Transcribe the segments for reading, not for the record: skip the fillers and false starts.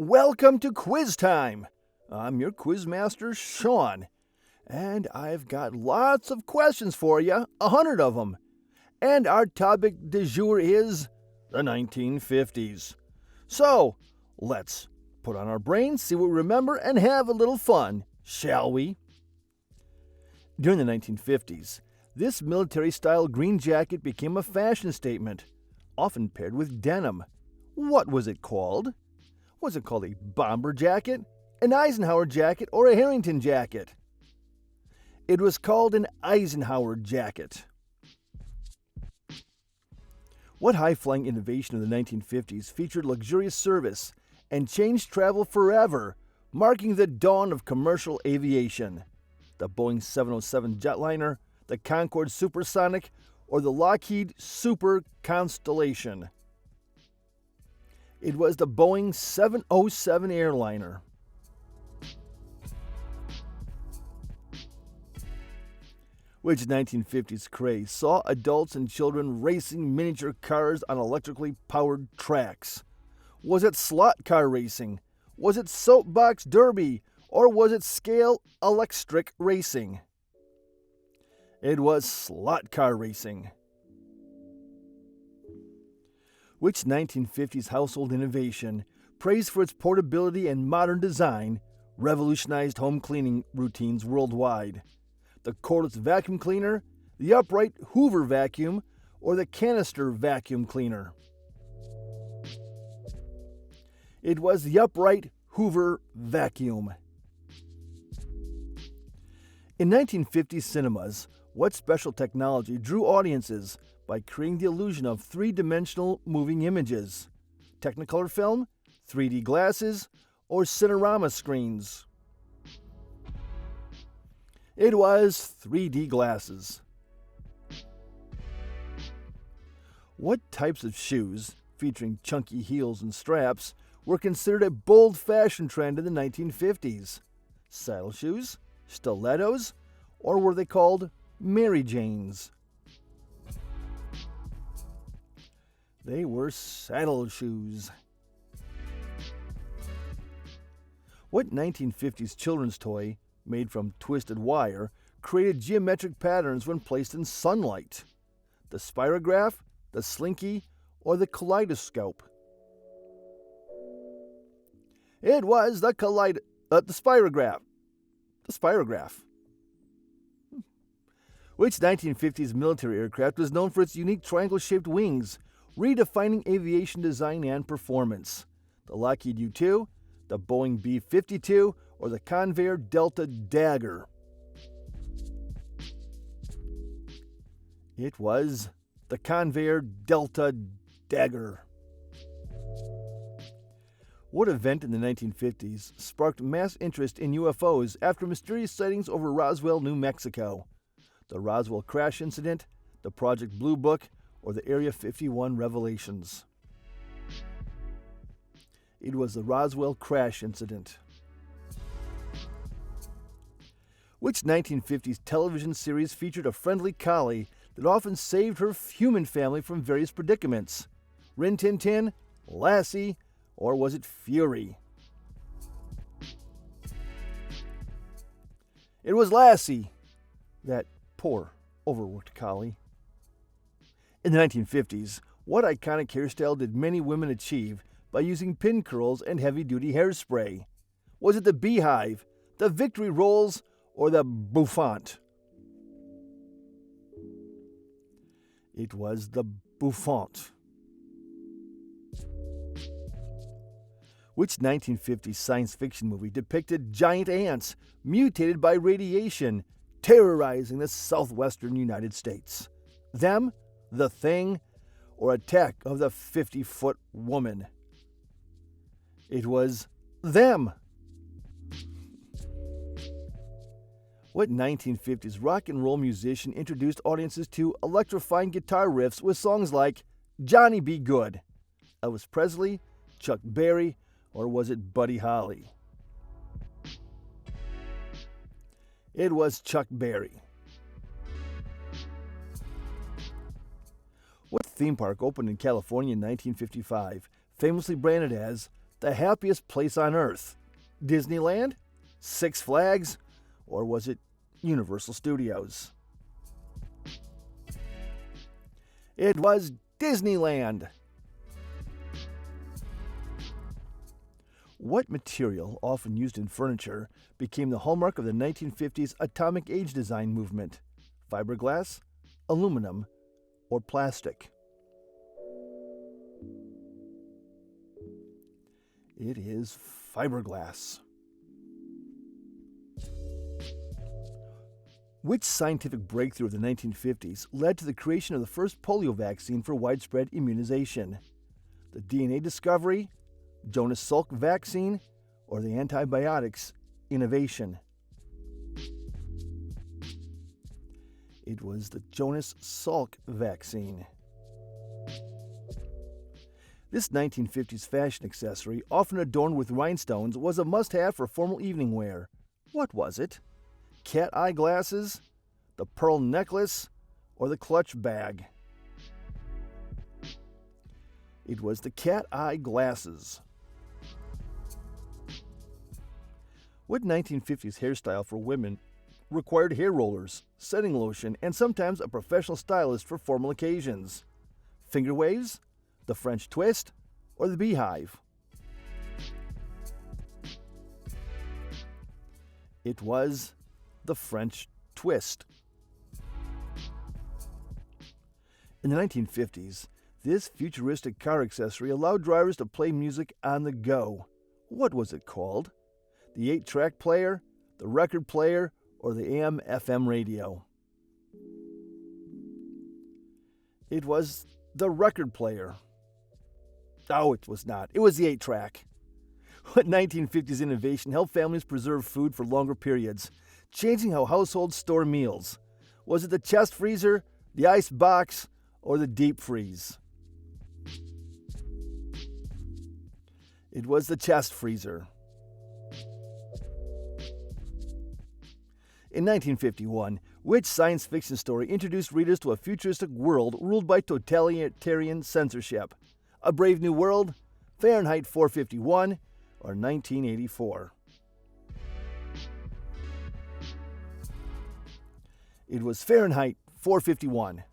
Welcome to Quiz Time. I'm your quiz master, Sean, and I've got lots of questions for you, 100 of them. And our topic du jour is the 1950s. So, let's put on our brains, see what we remember, and have a little fun, shall we? During the 1950s, this military-style green jacket became a fashion statement, often paired with denim. What was it called? Was it called a bomber jacket, an Eisenhower jacket, or a Harrington jacket? It was called an Eisenhower jacket. What high-flying innovation of the 1950s featured luxurious service and changed travel forever, marking the dawn of commercial aviation? The Boeing 707 jetliner, the Concorde Supersonic, or the Lockheed Super Constellation? It was the Boeing 707 airliner. Which 1950s craze saw adults and children racing miniature cars on electrically powered tracks? Was it slot car racing? Was it soapbox derby? Or was it scale electric racing? It was slot car racing. Which 1950s household innovation, praised for its portability and modern design, revolutionized home cleaning routines worldwide? The cordless vacuum cleaner, the upright Hoover vacuum, or the canister vacuum cleaner? It was the upright Hoover vacuum. In 1950s cinemas, what special technology drew audiences by creating the illusion of three-dimensional moving images? Technicolor film, 3D glasses, or Cinerama screens? It was 3D glasses. What types of shoes, featuring chunky heels and straps, were considered a bold fashion trend in the 1950s? Saddle shoes, stilettos, or were they called Mary Janes? They were saddle shoes. What 1950s children's toy, made from twisted wire, created geometric patterns when placed in sunlight? The spirograph, the slinky, or the kaleidoscope? It was the spirograph. The spirograph. Which 1950s military aircraft was known for its unique triangle-shaped wings, redefining aviation design and performance? The Lockheed U-2, the Boeing B-52, or the Convair Delta Dagger? It was the Convair Delta Dagger. What event in the 1950s sparked mass interest in UFOs after mysterious sightings over Roswell, New Mexico? The Roswell crash incident, the Project Blue Book, or the Area 51 revelations? It was the Roswell crash incident. Which 1950s television series featured a friendly collie that often saved her human family from various predicaments? Rin Tin Tin, Lassie, or was it Fury? It was Lassie, that poor, overworked collie. In the 1950s, what iconic hairstyle did many women achieve by using pin curls and heavy-duty hairspray? Was it the beehive, the victory rolls, or the bouffant? It was the bouffant. Which 1950s science fiction movie depicted giant ants mutated by radiation terrorizing the southwestern United States? Them, The Thing, or Attack of the 50-Foot Woman? It was Them. What 1950s rock and roll musician introduced audiences to electrifying guitar riffs with songs like Johnny Be Good? Elvis Presley, Chuck Berry, or was it Buddy Holly? It was Chuck Berry. What theme park opened in California in 1955, famously branded as the happiest place on earth? Disneyland? Six Flags? Or was it Universal Studios? It was Disneyland. What material, often used in furniture, became the hallmark of the 1950s atomic age design movement? Fiberglass, aluminum, or plastic? It is fiberglass. Which scientific breakthrough of the 1950s led to the creation of the first polio vaccine for widespread immunization? The DNA discovery, Jonas Salk vaccine, or the antibiotics innovation? It was the Jonas Salk vaccine. This 1950s fashion accessory, often adorned with rhinestones, was a must-have for formal evening wear. What was it? Cat eye glasses, the pearl necklace, or the clutch bag? It was the cat eye glasses. What 1950s hairstyle for women required hair rollers, setting lotion, and sometimes a professional stylist for formal occasions? Finger waves, the French twist, or the beehive? It was the French twist. In the 1950s, this futuristic car accessory allowed drivers to play music on the go. What was it called? The 8-track player, the record player, or the AM/FM radio? It was the record player. Oh, it was not. It was the 8-track. What 1950s innovation helped families preserve food for longer periods, changing how households store meals? Was it the chest freezer, the ice box, or the deep freeze? It was the chest freezer. In 1951, which science fiction story introduced readers to a futuristic world ruled by totalitarian censorship? A Brave New World, Fahrenheit 451, or 1984? It was Fahrenheit 451.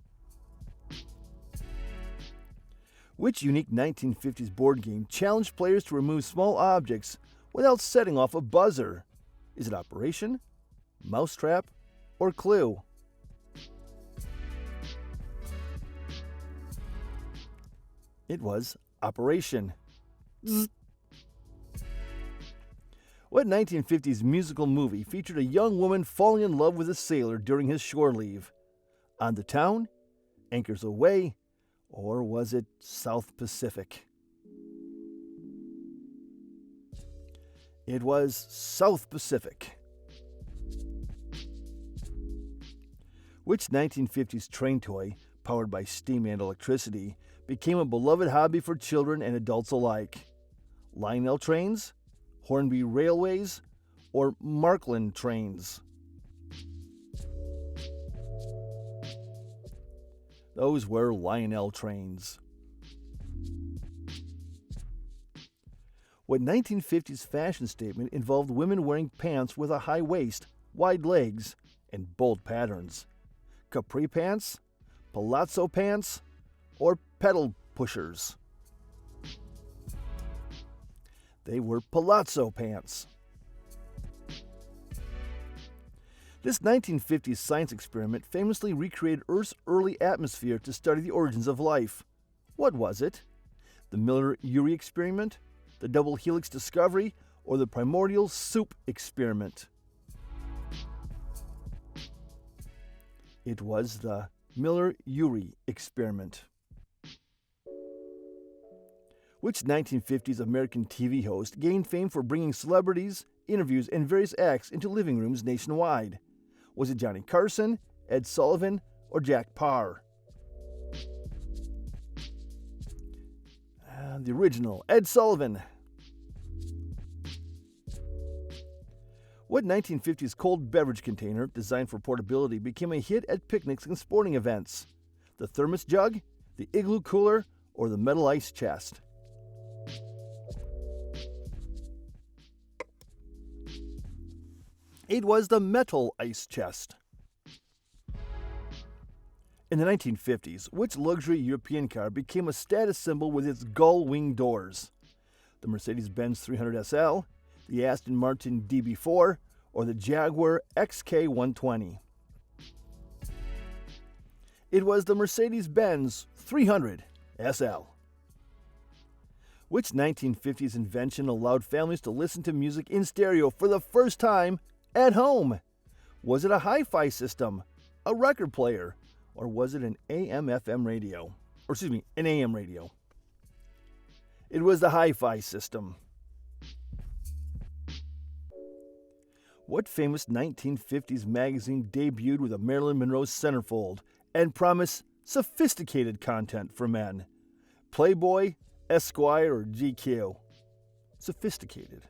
Which unique 1950s board game challenged players to remove small objects without setting off a buzzer? Is it Operation, Mousetrap, or Clue? It was Operation. Zzz. What 1950s musical movie featured a young woman falling in love with a sailor during his shore leave? On the Town, Anchors Aweigh, or was it South Pacific? It was South Pacific. Which 1950s train toy, powered by steam and electricity, became a beloved hobby for children and adults alike? Lionel trains, Hornby railways, or Markland trains? Those were Lionel trains. What 1950s fashion statement involved women wearing pants with a high waist, wide legs, and bold patterns? Capri pants, palazzo pants, or pedal pushers? They were palazzo pants. This 1950s science experiment famously recreated Earth's early atmosphere to study the origins of life. What was it? The Miller-Urey experiment, the double helix discovery, or the primordial soup experiment? It was the Miller-Urey experiment. Which 1950s American TV host gained fame for bringing celebrities, interviews, and various acts into living rooms nationwide? Was it Johnny Carson, Ed Sullivan, or Jack Paar? The original, Ed Sullivan. What 1950s cold beverage container, designed for portability, became a hit at picnics and sporting events? The thermos jug, the igloo cooler, or the metal ice chest? It was the metal ice chest. In the 1950s, which luxury European car became a status symbol with its gull-wing doors? The Mercedes-Benz 300 SL, the Aston Martin DB4, or the Jaguar XK120? It was the Mercedes-Benz 300 SL. Which 1950s invention allowed families to listen to music in stereo for the first time at home? Was it a hi-fi system, a record player, or was it an AM/FM radio? An AM radio. It was the hi-fi system. What famous 1950s magazine debuted with a Marilyn Monroe centerfold and promised sophisticated content for men? Playboy, Esquire, or GQ? Sophisticated.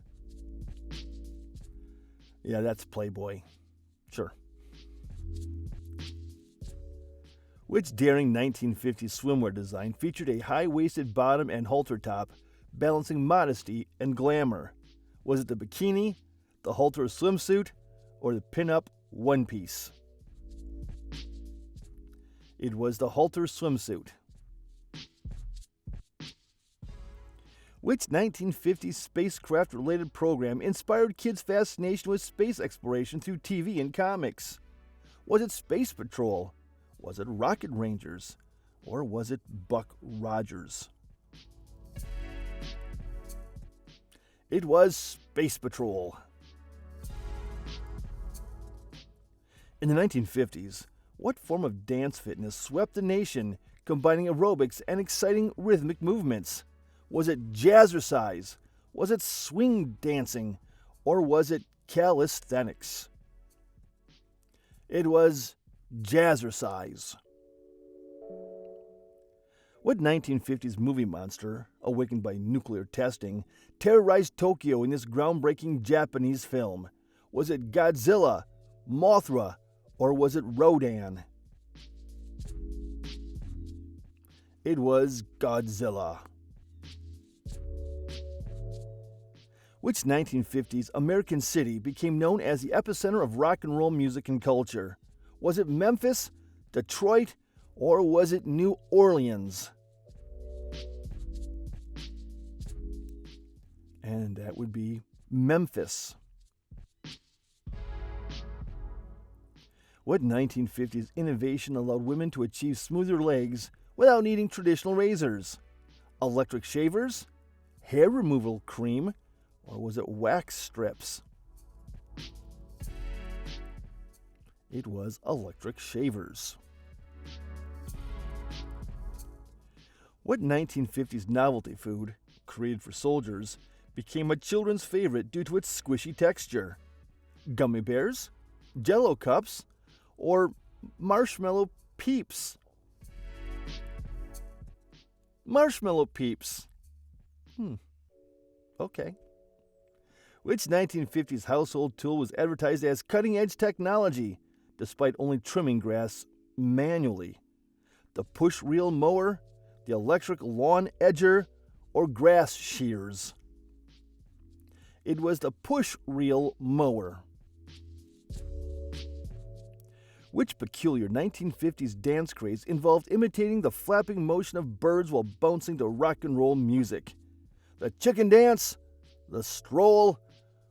Yeah, that's Playboy. Sure. Which daring 1950s swimwear design featured a high-waisted bottom and halter top, balancing modesty and glamour? Was it the bikini, the halter swimsuit, or the pin-up one-piece? It was the halter swimsuit. Which 1950s spacecraft-related program inspired kids' fascination with space exploration through TV and comics? Was it Space Patrol? Was it Rocket Rangers? Or was it Buck Rogers? It was Space Patrol. In the 1950s, what form of dance fitness swept the nation, combining aerobics and exciting rhythmic movements? Was it jazzercise? Was it swing dancing? Or was it calisthenics? It was jazzercise. What 1950s movie monster, awakened by nuclear testing, terrorized Tokyo in this groundbreaking Japanese film? Was it Godzilla, Mothra, or was it Rodan? It was Godzilla. Which 1950s American city became known as the epicenter of rock and roll music and culture? Was it Memphis, Detroit, or was it New Orleans? And that would be Memphis. What 1950s innovation allowed women to achieve smoother legs without needing traditional razors? Electric shavers, hair removal cream, or was it wax strips? It was electric shavers. What 1950s novelty food, created for soldiers, became a children's favorite due to its squishy texture? Gummy bears, Jell-O cups, or marshmallow peeps? Marshmallow peeps. Okay. Which 1950s household tool was advertised as cutting-edge technology, despite only trimming grass manually? The push-reel mower, the electric lawn edger, or grass shears? It was the push-reel mower. Which peculiar 1950s dance craze involved imitating the flapping motion of birds while bouncing to rock and roll music? The chicken dance, the stroll,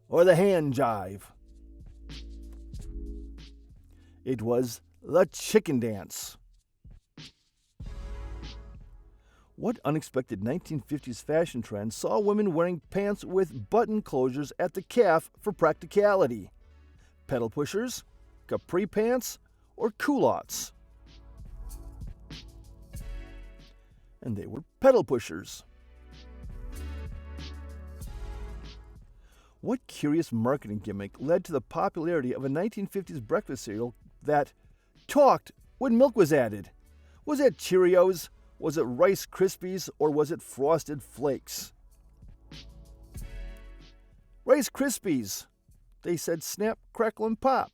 or the hand jive? It was the chicken dance. What unexpected 1950s fashion trend saw women wearing pants with button closures at the calf for practicality? Pedal pushers, capri pants, or culottes? And they were pedal pushers. What curious marketing gimmick led to the popularity of a 1950s breakfast cereal that talked when milk was added? Was it Cheerios? Was it Rice Krispies? Or was it Frosted Flakes? Rice Krispies. They said snap, crackle, and pop.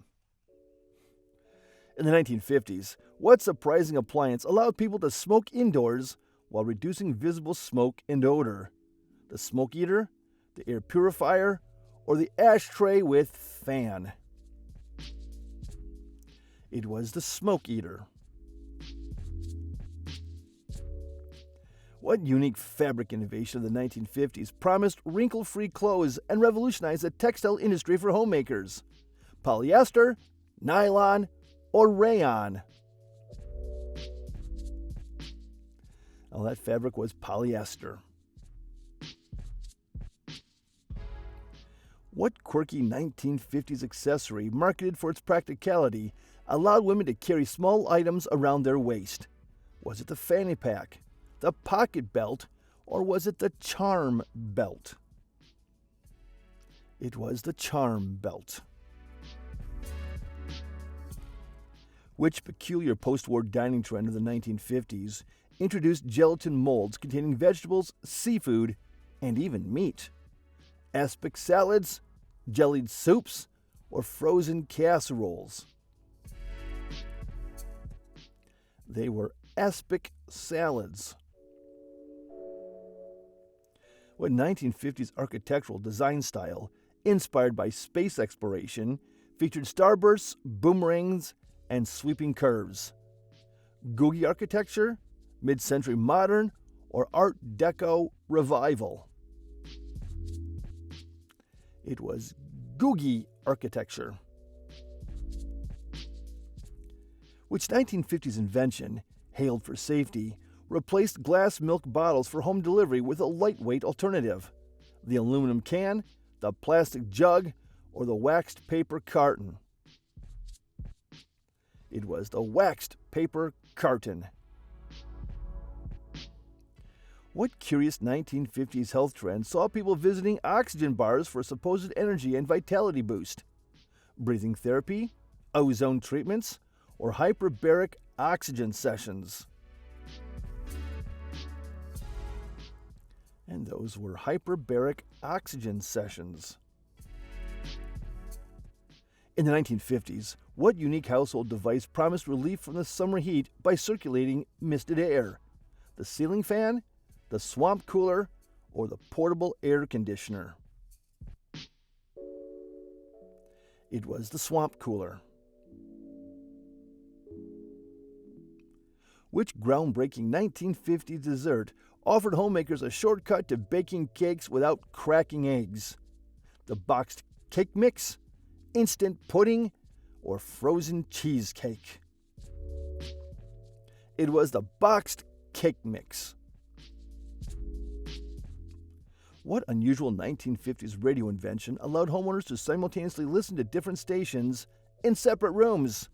In the 1950s, what surprising appliance allowed people to smoke indoors while reducing visible smoke and odor? The smoke eater, the air purifier, or the ashtray with fan? It was the smoke eater. What unique fabric innovation of the 1950s promised wrinkle-free clothes and revolutionized the textile industry for homemakers? Polyester, nylon, or rayon? Well, that fabric was polyester. What quirky 1950s accessory, marketed for its practicality, allowed women to carry small items around their waist? Was it the fanny pack, the pocket belt, or was it the charm belt? It was the charm belt. Which peculiar post-war dining trend of the 1950s introduced gelatin molds containing vegetables, seafood, and even meat? Aspic salads, jellied soups, or frozen casseroles? They were aspic salads. What 1950s architectural design style, inspired by space exploration, featured starbursts, boomerangs, and sweeping curves? Googie architecture, mid-century modern, or Art Deco revival? It was Googie architecture. Which 1950s invention, hailed for safety, replaced glass milk bottles for home delivery with a lightweight alternative? The aluminum can, the plastic jug, or the waxed paper carton? It was the waxed paper carton. What curious 1950s health trend saw people visiting oxygen bars for supposed energy and vitality boost? Breathing therapy, ozone treatments, or hyperbaric oxygen sessions? And those were hyperbaric oxygen sessions. In the 1950s, what unique household device promised relief from the summer heat by circulating misted air? The ceiling fan, the swamp cooler, or the portable air conditioner? It was the swamp cooler. Which groundbreaking 1950s dessert offered homemakers a shortcut to baking cakes without cracking eggs? The boxed cake mix, instant pudding, or frozen cheesecake? It was the boxed cake mix. What unusual 1950s radio invention allowed homeowners to simultaneously listen to different stations in separate rooms?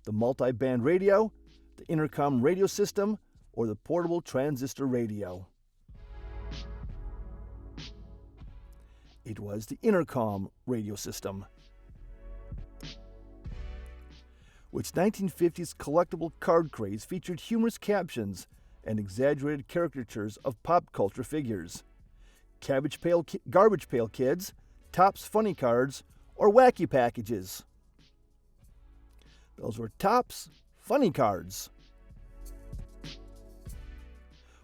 The multi-band radio, the intercom radio system, or the portable transistor radio? It was the intercom radio system. Which 1950s collectible card craze featured humorous captions and exaggerated caricatures of pop culture figures? Garbage Pail Kids, Topps Funny Cards, or Wacky Packages? Those were Topps Funny Cards.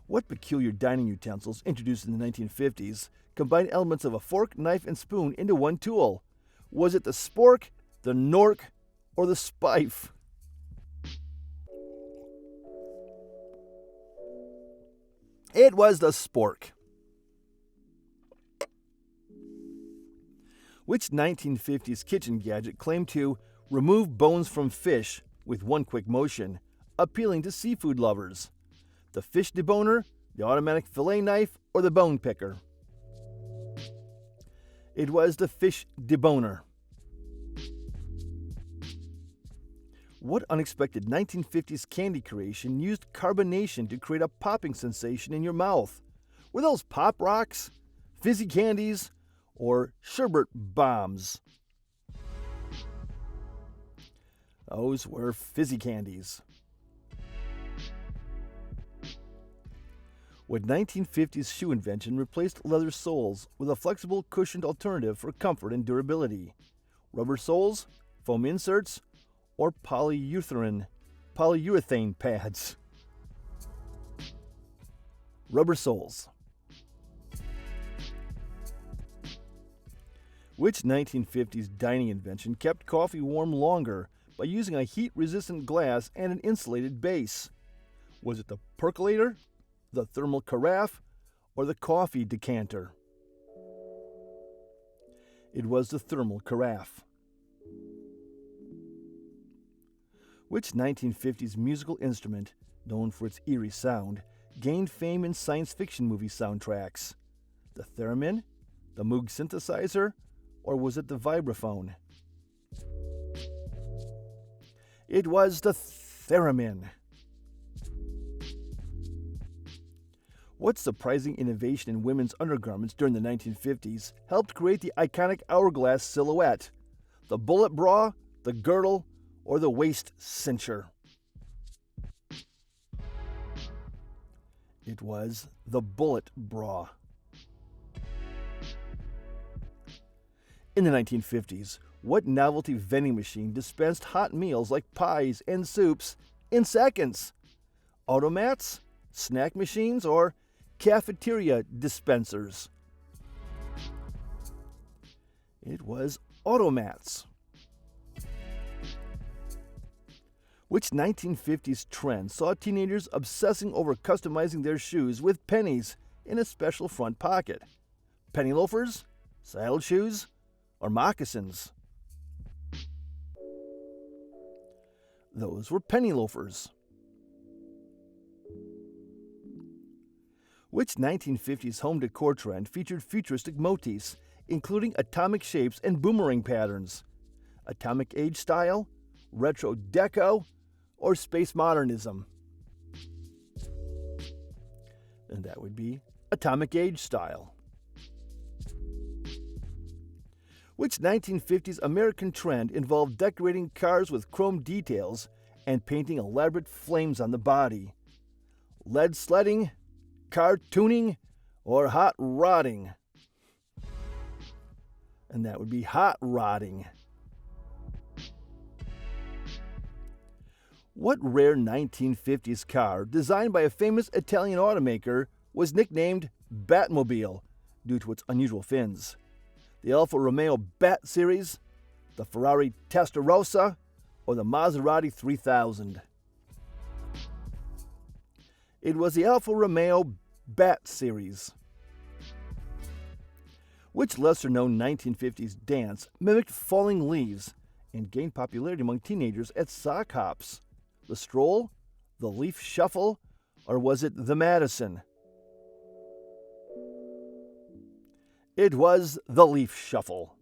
What peculiar dining utensils introduced in the 1950s combined elements of a fork, knife, and spoon into one tool? Was it the spork, the nork, or the spife? It was the spork. Which 1950s kitchen gadget claimed to remove bones from fish with one quick motion, appealing to seafood lovers? The fish deboner, the automatic fillet knife, or the bone picker? It was the fish deboner. What unexpected 1950s candy creation used carbonation to create a popping sensation in your mouth? Were those Pop Rocks, fizzy candies, or sherbet bombs? Those were fizzy candies. What 1950s shoe invention replaced leather soles with a flexible, cushioned alternative for comfort and durability? Rubber soles, foam inserts, or polyurethane pads? Rubber soles. Which 1950s dining invention kept coffee warm longer by using a heat-resistant glass and an insulated base? Was it the percolator, the thermal carafe, or the coffee decanter? It was the thermal carafe. Which 1950s musical instrument, known for its eerie sound, gained fame in science fiction movie soundtracks? The theremin, the Moog synthesizer, or was it the vibraphone? It was the theremin. What surprising innovation in women's undergarments during the 1950s helped create the iconic hourglass silhouette? The bullet bra, the girdle, or the waist cincher? It was the bullet bra. In the 1950s, what novelty vending machine dispensed hot meals like pies and soups in seconds? Automats, snack machines, or cafeteria dispensers? It was automats. Which 1950s trend saw teenagers obsessing over customizing their shoes with pennies in a special front pocket? Penny loafers, saddle shoes, or moccasins? Those were penny loafers. Which 1950s home decor trend featured futuristic motifs, including atomic shapes and boomerang patterns? Atomic age style, retro deco, or space modernism? And that would be atomic age style. Which 1950s American trend involved decorating cars with chrome details and painting elaborate flames on the body? Lead sledding, car tuning, or hot rodding? And that would be hot rodding. What rare 1950s car, designed by a famous Italian automaker, was nicknamed Batmobile due to its unusual fins? The Alfa Romeo Bat Series, the Ferrari Testarossa, or the Maserati 3000? It was the Alfa Romeo Bat Series. Which lesser-known 1950s dance mimicked falling leaves and gained popularity among teenagers at sock hops? The stroll, the leaf shuffle, or was it the Madison? It was the leaf shuffle.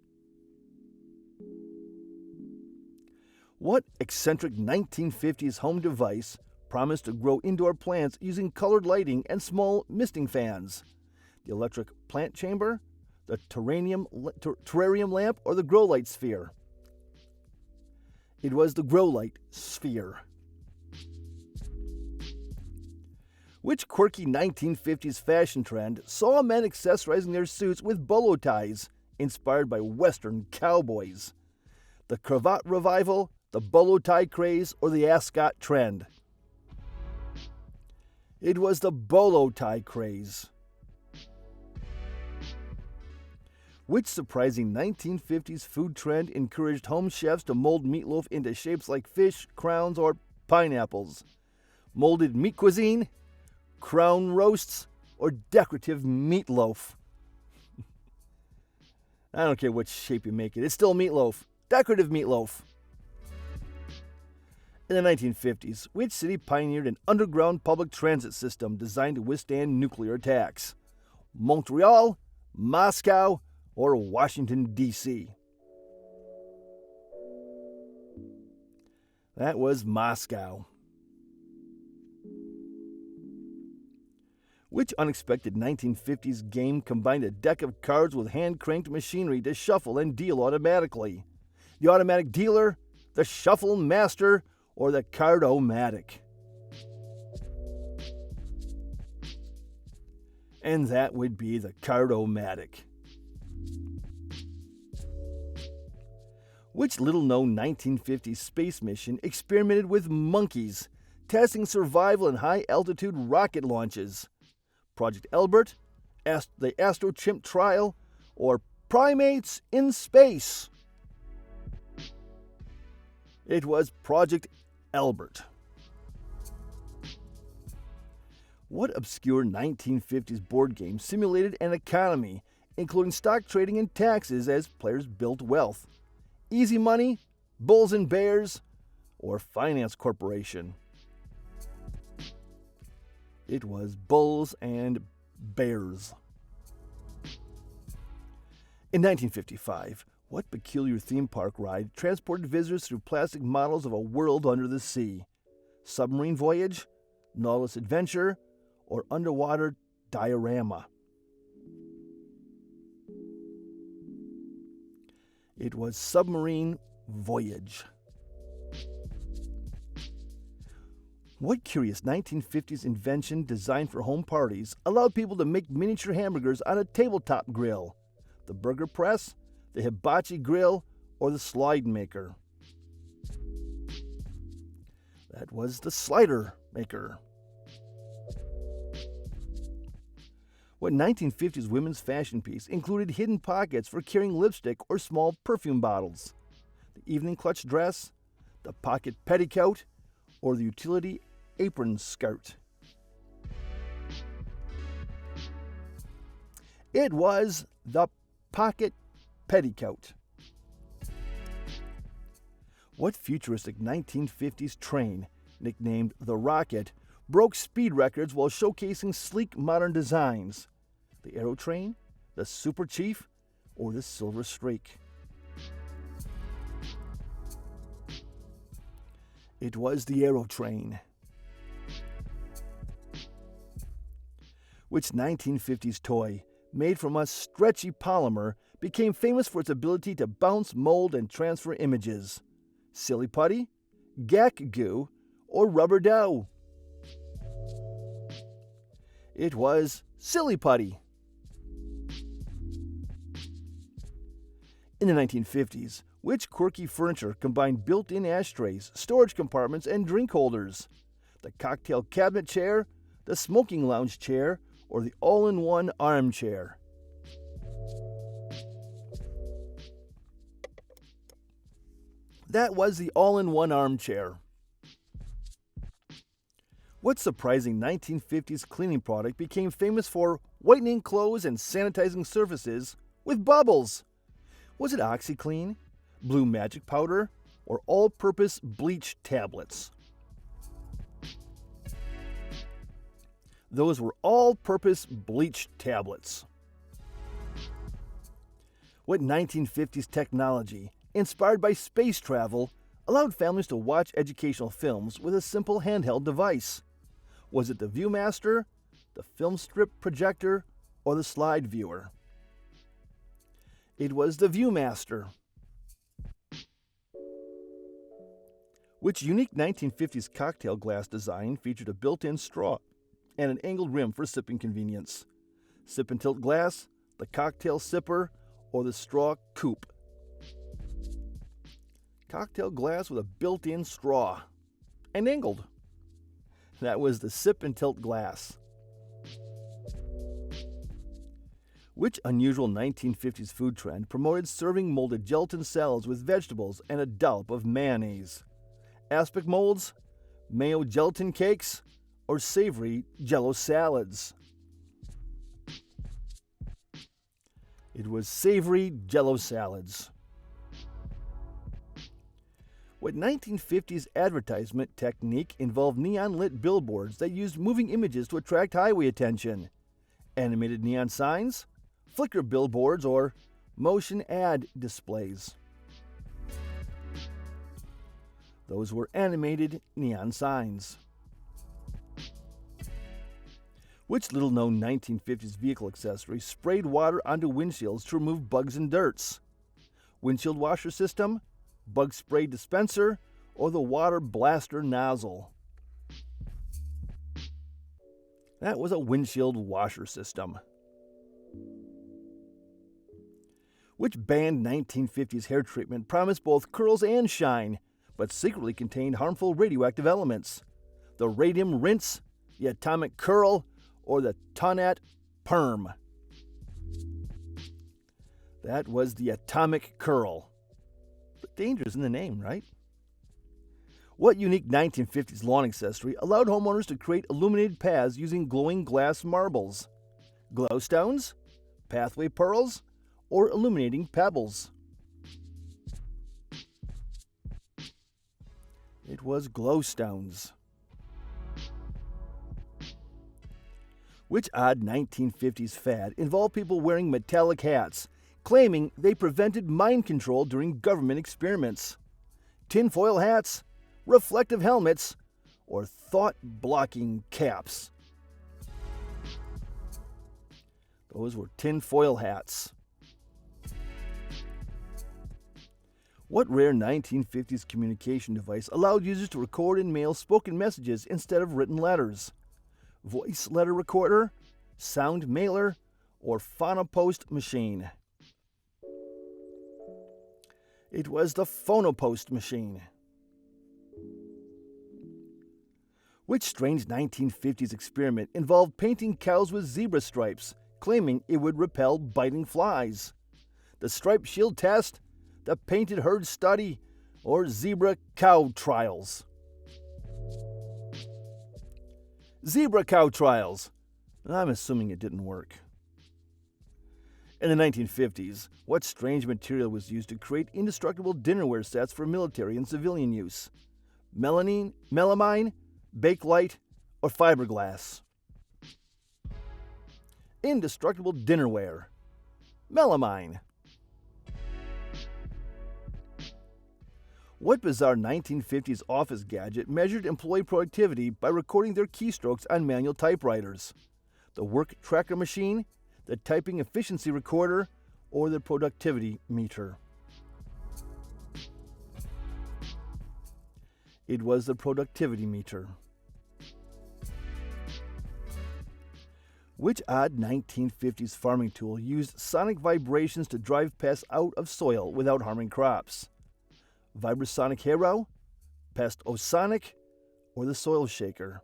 What eccentric 1950s home device promised to grow indoor plants using colored lighting and small misting fans? The electric plant chamber, the terrarium lamp, or the grow light sphere? It was the grow light sphere. Which quirky 1950s fashion trend saw men accessorizing their suits with bolo ties inspired by Western cowboys? The cravat revival, the bolo tie craze, or the ascot trend? It was the bolo tie craze. Which surprising 1950s food trend encouraged home chefs to mold meatloaf into shapes like fish, crowns, or pineapples? Molded meat cuisine, crown roasts, or decorative meatloaf? I don't care what shape you make it. It's still meatloaf. Decorative meatloaf. In the 1950s, which city pioneered an underground public transit system designed to withstand nuclear attacks? Montreal, Moscow, or Washington, D.C.? That was Moscow. Which unexpected 1950s game combined a deck of cards with hand-cranked machinery to shuffle and deal automatically? The automatic dealer, the shuffle master, or the card-o-matic? And that would be the card-o-matic. Which little-known 1950s space mission experimented with monkeys, testing survival in high-altitude rocket launches? Project Albert, the Astro Chimp Trial, or Primates in Space? It was Project Albert. What obscure 1950s board game simulated an economy, including stock trading and taxes as players built wealth? Easy Money, Bulls and Bears, or Finance Corporation? It was Bulls and Bears. In 1955, what peculiar theme park ride transported visitors through plastic models of a world under the sea? Submarine Voyage, Nautilus Adventure, or Underwater Diorama? It was Submarine Voyage. What curious 1950s invention designed for home parties allowed people to make miniature hamburgers on a tabletop grill? The burger press, the hibachi grill, or the slide maker? That was the slider maker. What 1950s women's fashion piece included hidden pockets for carrying lipstick or small perfume bottles? The evening clutch dress, the pocket petticoat, or the utility apron skirt? It was the pocket petticoat. What futuristic 1950s train, nicknamed the Rocket, broke speed records while showcasing sleek modern designs? The Aerotrain, the Super Chief, or the Silver Streak? It was the Aerotrain. Which 1950s toy, made from a stretchy polymer, became famous for its ability to bounce, mold, and transfer images? Silly Putty, Gak Goo, or Rubber Dough? It was Silly Putty. In the 1950s, which quirky furniture combined built-in ashtrays, storage compartments, and drink holders? The cocktail cabinet chair, the smoking lounge chair, or the all-in-one armchair? That was the all-in-one armchair. What surprising 1950s cleaning product became famous for whitening clothes and sanitizing surfaces with bubbles? Was it OxyClean, Blue Magic Powder, or all-purpose bleach tablets? Those were all-purpose bleach tablets. What 1950s technology, inspired by space travel, allowed families to watch educational films with a simple handheld device? Was it the Viewmaster, the film strip projector, or the slide viewer? It was the Viewmaster. Which unique 1950s cocktail glass design featured a built-in straw and an angled rim for sipping convenience? Sip and tilt glass, the cocktail sipper, or the straw coupe? Cocktail glass with a built-in straw and angled. That was the sip and tilt glass. Which unusual 1950s food trend promoted serving molded gelatin salads with vegetables and a dollop of mayonnaise? Aspic molds, mayo gelatin cakes, or savory Jell-O salads? It was savory Jell-O salads. What 1950s advertisement technique involved neon-lit billboards that used moving images to attract highway attention? Animated neon signs, flicker billboards, or motion ad displays? Those were animated neon signs. Which little-known 1950s vehicle accessory sprayed water onto windshields to remove bugs and dirts? Windshield washer system, bug spray dispenser, or the water blaster nozzle? That was a windshield washer system. Which banned 1950s hair treatment promised both curls and shine, but secretly contained harmful radioactive elements? The radium rinse, the atomic curl, or the Tonat perm? That was the atomic curl. But danger's in the name, right? What unique 1950s lawn accessory allowed homeowners to create illuminated paths using glowing glass marbles? Glowstones, pathway pearls, or illuminating pebbles? It was glowstones. Which odd 1950s fad involved people wearing metallic hats, claiming they prevented mind control during government experiments? Tinfoil hats, reflective helmets, or thought-blocking caps? Those were tinfoil hats. What rare 1950s communication device allowed users to record and mail spoken messages instead of written letters? Voice letter recorder, sound mailer, or phonopost machine? It was the phonopost machine. Which strange 1950s experiment involved painting cows with zebra stripes, claiming it would repel biting flies? The stripe shield test, the painted herd study, or zebra cow trials? Zebra cow trials. I'm assuming it didn't work. In the 1950s, what strange material was used to create indestructible dinnerware sets for military and civilian use? Melamine, Bakelite, or fiberglass? Indestructible dinnerware. Melamine. What bizarre 1950s office gadget measured employee productivity by recording their keystrokes on manual typewriters? The work tracker machine, the typing efficiency recorder, or the productivity meter? It was the productivity meter. Which odd 1950s farming tool used sonic vibrations to drive pests out of soil without harming crops? Vibrasonic Hero, Pest-O-Sonic, or the Soil Shaker?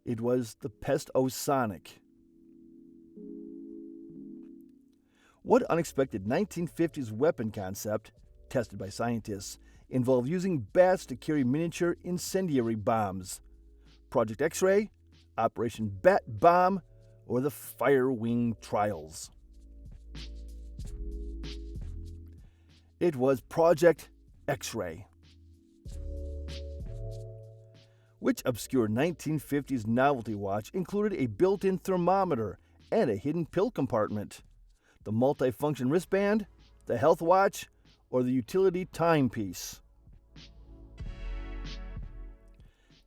It was the Pest-O-Sonic. What unexpected 1950s weapon concept, tested by scientists, involved using bats to carry miniature incendiary bombs? Project X-Ray, Operation Bat Bomb, or the Fire Wing Trials? It was Project X-Ray. Which obscure 1950s novelty watch included a built-in thermometer and a hidden pill compartment? The multifunction wristband, the health watch, or the utility timepiece?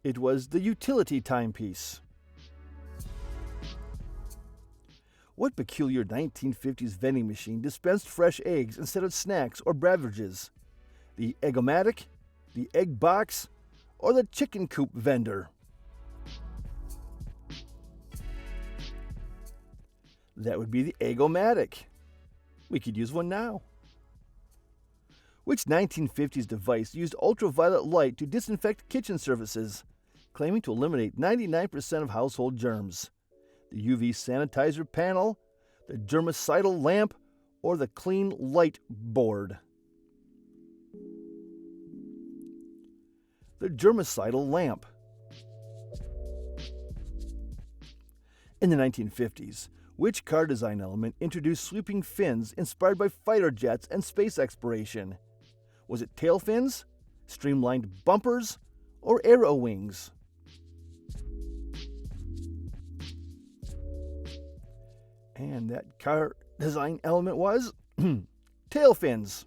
It was the utility timepiece. What peculiar 1950s vending machine dispensed fresh eggs instead of snacks or beverages? The Eggomatic, the Egg Box, or the Chicken Coop vendor? That would be the Eggomatic. We could use one now. Which 1950s device used ultraviolet light to disinfect kitchen surfaces, claiming to eliminate 99% of household germs? The UV sanitizer panel, the germicidal lamp, or the clean light board? The germicidal lamp. In the 1950s, which car design element introduced sweeping fins inspired by fighter jets and space exploration? Was it tail fins, streamlined bumpers, or arrow wings? And that car design element was tail fins.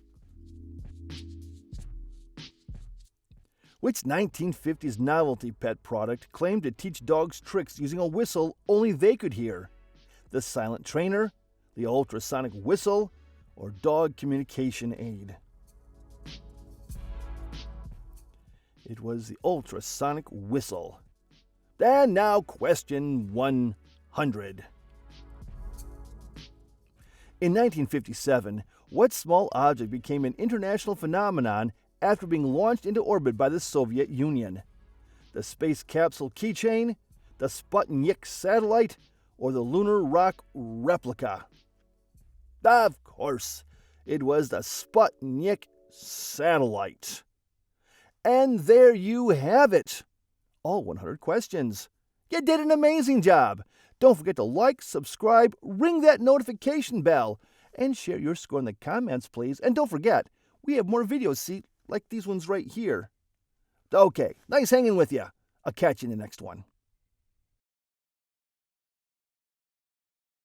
Which 1950s novelty pet product claimed to teach dogs tricks using a whistle only they could hear? The silent trainer, the ultrasonic whistle, or dog communication aid? It was the ultrasonic whistle. And now question 100. In 1957, what small object became an international phenomenon after being launched into orbit by the Soviet Union? The space capsule keychain, the Sputnik satellite, or the lunar rock replica? Of course, it was the Sputnik satellite. And there you have it. All 100 questions. You did an amazing job. Don't forget to like, subscribe, ring that notification bell, and share your score in the comments, please. And don't forget, we have more videos, see, like these ones right here. Okay, nice hanging with you. I'll catch you in the next one.